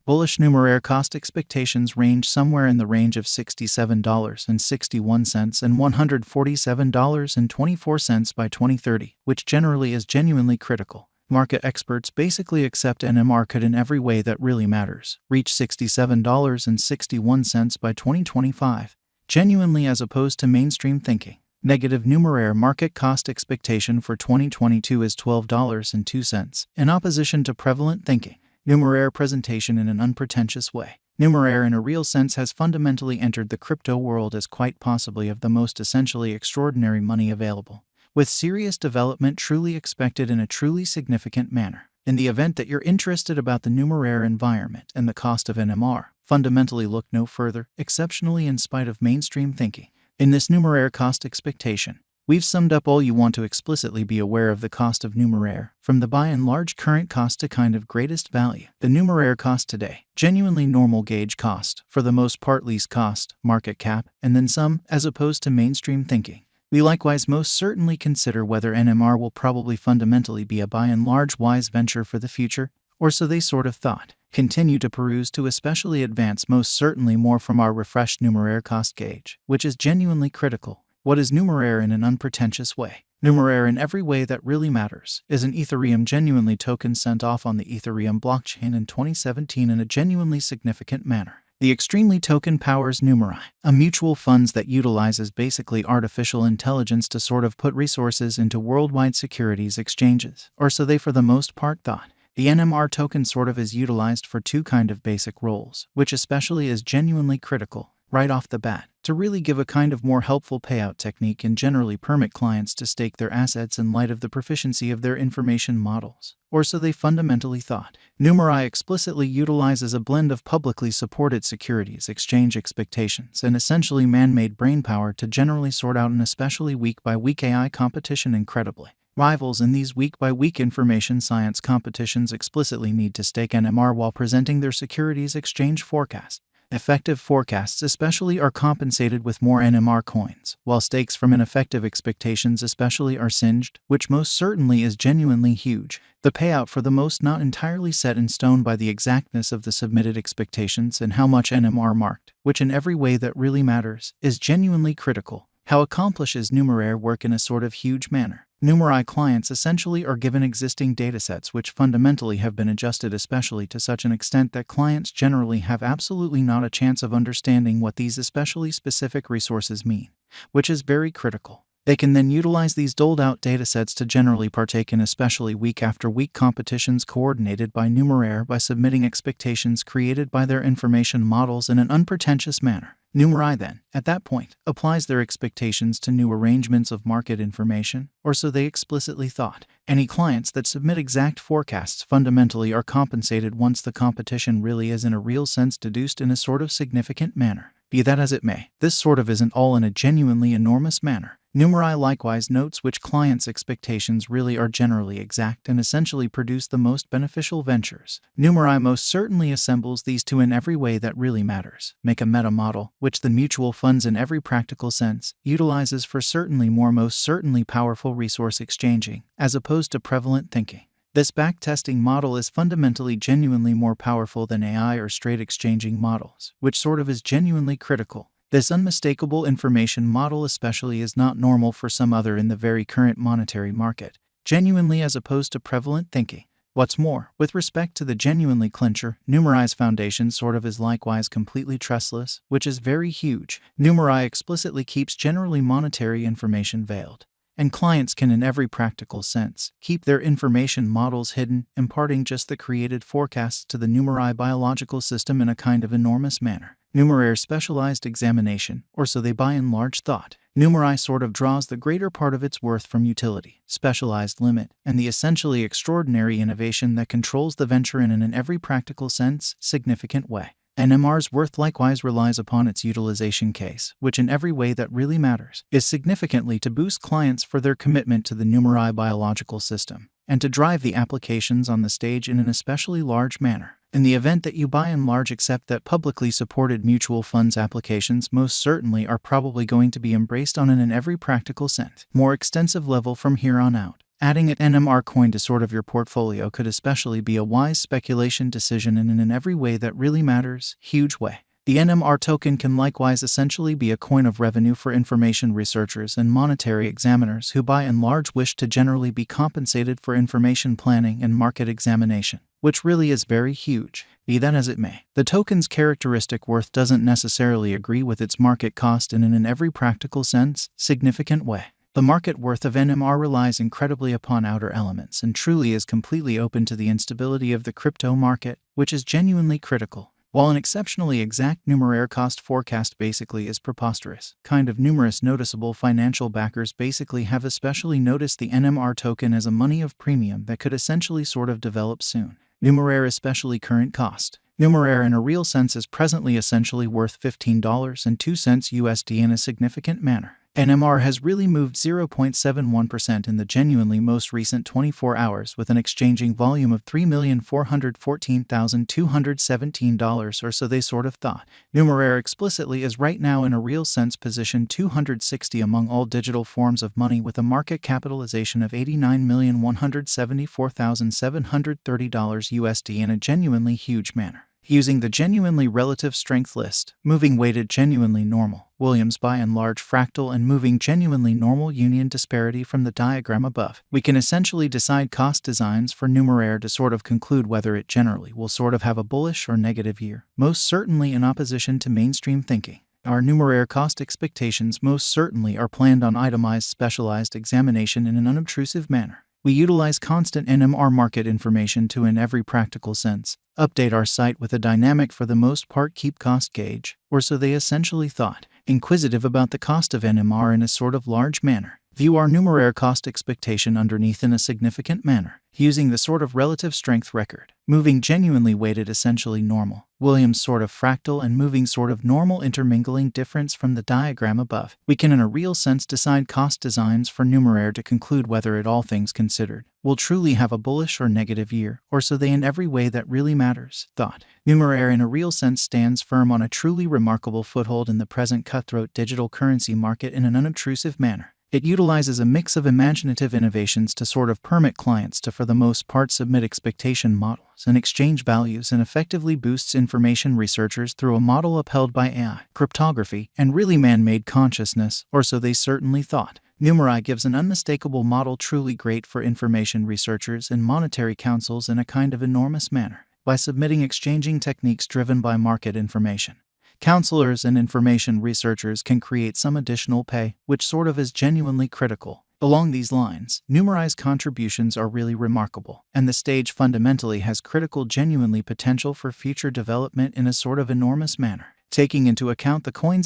Bullish Numeraire cost expectations range somewhere in the range of $67.61 and $147.24 by 2030, which generally is genuinely critical. Market experts basically accept NMR could in every way that really matters reach $67.61 by 2025, genuinely as opposed to mainstream thinking. Negative Numeraire market cost expectation for 2022 is $12.02, in opposition to prevalent thinking. Numeraire presentation in an unpretentious way. Numeraire in a real sense has fundamentally entered the crypto world as quite possibly of the most essentially extraordinary money available, with serious development truly expected in a truly significant manner. In the event that you're interested about the Numeraire environment and the cost of NMR, fundamentally look no further, exceptionally in spite of mainstream thinking. In this Numeraire cost expectation, we've summed up all you want to explicitly be aware of the cost of Numeraire, from the by and large current cost to kind of greatest value. The Numeraire cost today, genuinely normal gauge cost, for the most part least cost, market cap, and then some, as opposed to mainstream thinking. We likewise most certainly consider whether NMR will probably fundamentally be a by and large wise venture for the future, or so they sort of thought. Continue to peruse to especially advance most certainly more from our refreshed Numeraire cost gauge, which is genuinely critical. What is Numeraire in an unpretentious way? Numeraire in every way that really matters is an Ethereum genuinely token sent off on the Ethereum blockchain in 2017 in a genuinely significant manner. The extremely token powers Numeraire, a mutual funds that utilizes basically artificial intelligence to sort of put resources into worldwide securities exchanges, or so they for the most part thought. The NMR token sort of is utilized for two kind of basic roles, which especially is genuinely critical, right off the bat, to really give a kind of more helpful payout technique and generally permit clients to stake their assets in light of the proficiency of their information models, or so they fundamentally thought. Numeraire explicitly utilizes a blend of publicly supported securities exchange expectations and essentially man-made brainpower to generally sort out an especially week-by-week AI competition incredibly. Rivals in these week-by-week information science competitions explicitly need to stake NMR while presenting their securities exchange forecast. Effective forecasts especially are compensated with more NMR coins, while stakes from ineffective expectations especially are singed, which most certainly is genuinely huge. The payout for the most not entirely set in stone by the exactness of the submitted expectations and how much NMR marked, which in every way that really matters, is genuinely critical. How accomplishes Numeraire work in a sort of huge manner? Numeraire clients essentially are given existing datasets which fundamentally have been adjusted especially to such an extent that clients generally have absolutely not a chance of understanding what these especially specific resources mean, which is very critical. They can then utilize these doled-out datasets to generally partake in especially week-after-week competitions coordinated by Numeraire by submitting expectations created by their information models in an unpretentious manner. Numeraire then, at that point, applies their expectations to new arrangements of market information, or so they explicitly thought. Any clients that submit exact forecasts fundamentally are compensated once the competition really is in a real sense deduced in a sort of significant manner. Be that as it may, this sort of isn't all in a genuinely enormous manner. Numeraire likewise notes which clients' expectations really are generally exact and essentially produce the most beneficial ventures. Numeraire most certainly assembles these two in every way that really matters. Make a meta model, which the mutual funds in every practical sense utilizes for certainly more most certainly powerful resource exchanging, as opposed to prevalent thinking. This backtesting model is fundamentally genuinely more powerful than AI or straight exchanging models, which sort of is genuinely critical. This unmistakable information model especially is not normal for some other in the very current monetary market, genuinely as opposed to prevalent thinking. What's more, with respect to the genuinely clincher, Numeraire's foundation sort of is likewise completely trustless, which is very huge. Numeraire explicitly keeps generally monetary information veiled, and clients can in every practical sense keep their information models hidden, imparting just the created forecasts to the Numeraire biological system in a kind of enormous manner. Numeraire specialized examination, or so they by and large thought. Numeraire sort of draws the greater part of its worth from utility, specialized limit, and the essentially extraordinary innovation that controls the venture in an every practical sense, significant way. NMR's worth likewise relies upon its utilization case, which in every way that really matters, is significantly to boost clients for their commitment to the Numeraire biological system, and to drive the applications on the stage in an especially large manner. In the event that you by and large accept that publicly supported mutual funds applications most certainly are probably going to be embraced on an in every practical sense, more extensive level from here on out, Adding an NMR coin to sort of your portfolio could especially be a wise speculation decision and in every way that really matters, huge way. The NMR token can likewise essentially be a coin of revenue for information researchers and monetary examiners who by and large wish to generally be compensated for information planning and market examination, which really is very huge. Be that as it may, the token's characteristic worth doesn't necessarily agree with its market cost in every practical sense, significant way. The market worth of NMR relies incredibly upon outer elements and truly is completely open to the instability of the crypto market, which is genuinely critical. While an exceptionally exact Numeraire cost forecast basically is preposterous, numerous noticeable financial backers basically have especially noticed the NMR token as a money of premium that could essentially develop soon. Numeraire especially current cost. Numeraire in a real sense is presently essentially worth $15.02 USD in a significant manner. NMR has really moved 0.71% in the genuinely most recent 24 hours with an exchanging volume of $3,414,217 or so they thought. Numeraire explicitly is right now in a real sense position 260 among all digital forms of money with a market capitalization of $89,174,730 USD in a genuinely huge manner. Using the genuinely relative strength list, moving weighted genuinely normal, Williams by and large fractal and moving genuinely normal union disparity from the diagram above, we can essentially decide cost designs for Numeraire to conclude whether it generally will have a bullish or negative year, most certainly in opposition to mainstream thinking. Our Numeraire cost expectations most certainly are planned on itemized specialized examination in an unobtrusive manner. We utilize constant NMR market information to, in every practical sense, update our site with a dynamic for the most part keep cost gauge, or so they essentially thought, inquisitive about the cost of NMR in a large manner. View our Numeraire cost expectation underneath in a significant manner, using the relative strength record, moving genuinely weighted essentially normal, Williams fractal and moving normal intermingling difference from the diagram above. We can in a real sense decide cost designs for Numeraire to conclude whether it all things considered will truly have a bullish or negative year, or so they in every way that really matters, thought. Numeraire in a real sense stands firm on a truly remarkable foothold in the present cutthroat digital currency market in an unobtrusive manner. It utilizes a mix of imaginative innovations to permit clients to for the most part submit expectation models and exchange values and effectively boosts information researchers through a model upheld by AI, cryptography, and really man-made consciousness, or so they certainly thought. Numeraire gives an unmistakable model truly great for information researchers and monetary councils in a enormous manner, by submitting exchanging techniques driven by market information. Counselors and information researchers can create some additional pay, which is genuinely critical. Along these lines, Numeraire's contributions are really remarkable, and the stage fundamentally has critical genuinely potential for future development in a enormous manner. Taking into account the coin's